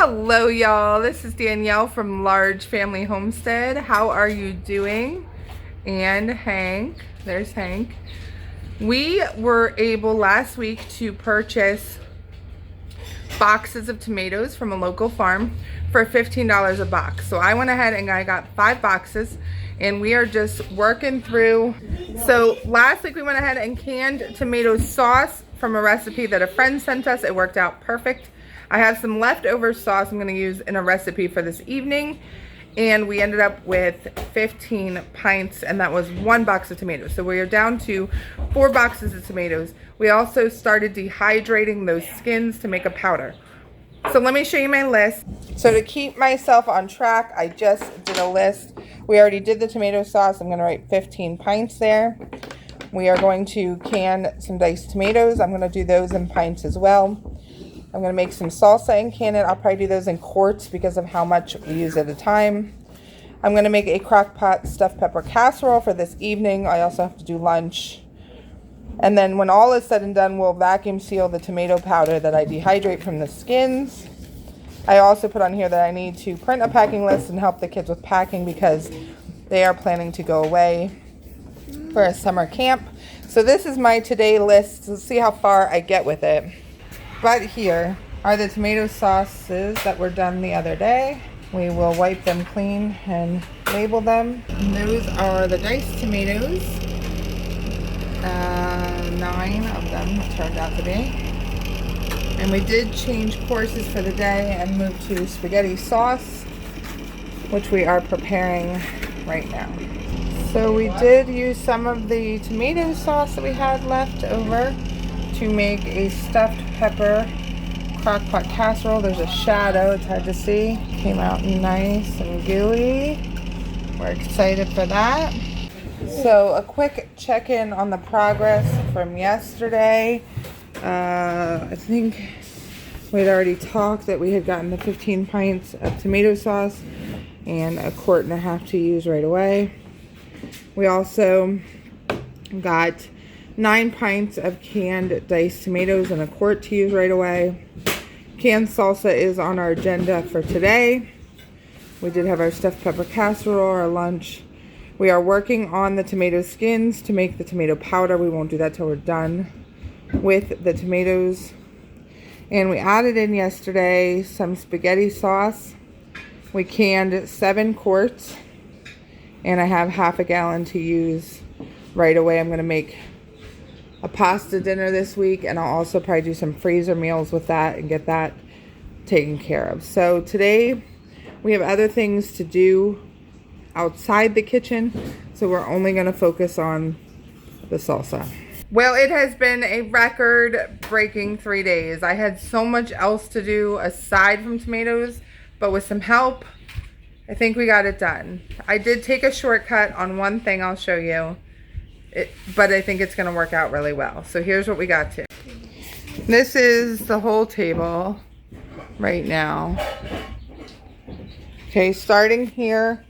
Hello y'all, this is Danielle from Large Family Homestead. How are you doing? And Hank, there's Hank. We were able last week to purchase boxes of tomatoes from a local farm for $15 a box. So I went ahead and I got 5 boxes and we are just working through. So last week we went ahead and canned tomato sauce from a recipe that a friend sent us. It worked out perfect. I have some leftover sauce I'm going to use in a recipe for this evening, and we ended up with 15 pints, and that was 1 box of tomatoes. So we are down to 4 boxes of tomatoes. We also started dehydrating those skins to make a powder. So let me show you my list. So to keep myself on track, I just did a list. We already did the tomato sauce. I'm going to write 15 pints there. We are going to can some diced tomatoes. I'm going to do those in pints as well. I'm going to make some salsa and can it. I'll probably do those in quarts because of how much we use at a time. I'm going to make a crock pot stuffed pepper casserole for this evening. I also have to do lunch. And then when all is said and done, we'll vacuum seal the tomato powder that I dehydrate from the skins. I also put on here that I need to print a packing list and help the kids with packing because they are planning to go away for a summer camp. So this is my today list. Let's see how far I get with it. But here are the tomato sauces that were done the other day. We will wipe them clean and label them. And those are the diced tomatoes. 9 of them turned out to be. And we did change courses for the day and move to spaghetti sauce, which we are preparing right now. So we did use some of the tomato sauce that we had left over to make a stuffed pepper crock pot casserole. There's a shadow, it's hard to see. Came out nice and gooey. We're excited for that. So a quick check-in on the progress from yesterday. I think we'd already talked that we had gotten the 15 pints of tomato sauce and a quart and a half to use right away. We also got 9 pints of canned diced tomatoes and a quart to use right away. Canned salsa is on our agenda for today. We did have our stuffed pepper casserole, our lunch. We are working on the tomato skins to make the tomato powder. We won't do that till we're done with the tomatoes. And we added in yesterday some spaghetti sauce. We canned 7 quarts and I have half a gallon to use right away. I'm going to make a pasta dinner this week, and I'll also probably do some freezer meals with that and get that taken care of. So today we have other things to do outside the kitchen, so we're only going to focus on the salsa. Well, it has been a record-breaking 3 days. I had so much else to do aside from tomatoes, but with some help, I think we got it done. I did take a shortcut on one thing I'll show you. But I think it's going to work out really well. So here's what we got to. This is the whole table right now. Okay, starting here,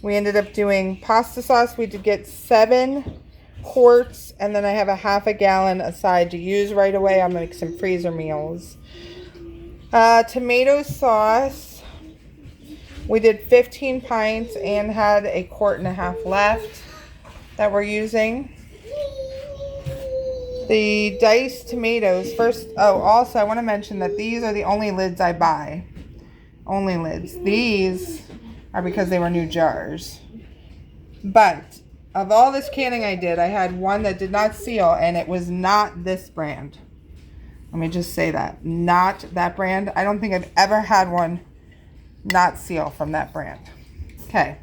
we ended up doing pasta sauce. We did get 7 quarts, and then I have a half a gallon aside to use right away. I'll make some freezer meals. Tomato sauce, we did 15 pints and had a quart and a half left that we're using. The diced tomatoes first. Oh, also I want to mention that these are the only lids I buy. Only lids. These are because they were new jars. But of all this canning I did, I had one that did not seal, and it was not this brand. Let me just say that. Not that brand. I don't think I've ever had one not seal from that brand. Okay,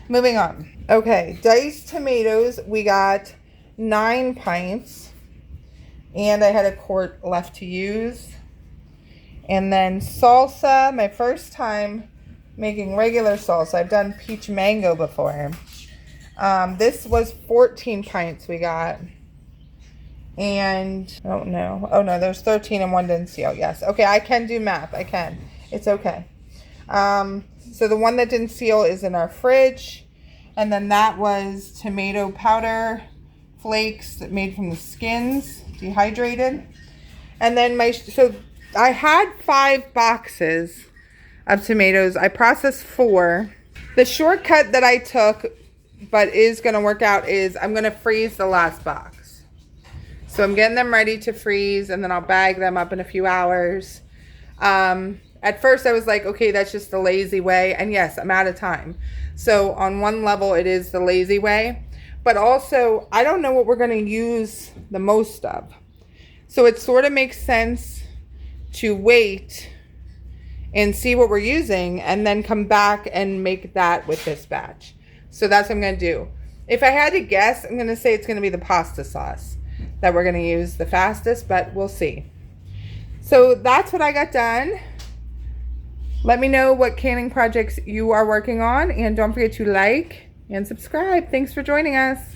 moving on. Okay, diced tomatoes, we got 9 pints, and I had a quart left to use. And then salsa, my first time making regular salsa. I've done peach mango before. This was 14 pints we got. And, oh no, there's 13 and 1 didn't seal, yes. Okay, I can do math, I can. It's okay. So the one that didn't seal is in our fridge. And then that was tomato powder flakes that made from the skins, dehydrated. And then so I had 5 boxes of tomatoes. I processed 4. The shortcut that I took, but is going to work out, is I'm going to freeze the last box. So I'm getting them ready to freeze, and then I'll bag them up in a few hours. At first I was like, okay, that's just the lazy way. And yes, I'm out of time. So on one level, it is the lazy way. But also, I don't know what we're going to use the most of. So it sort of makes sense to wait and see what we're using and then come back and make that with this batch. So that's what I'm going to do. If I had to guess, I'm going to say it's going to be the pasta sauce that we're going to use the fastest, but we'll see. So that's what I got done. Let me know what canning projects you are working on, and don't forget to like and subscribe. Thanks for joining us.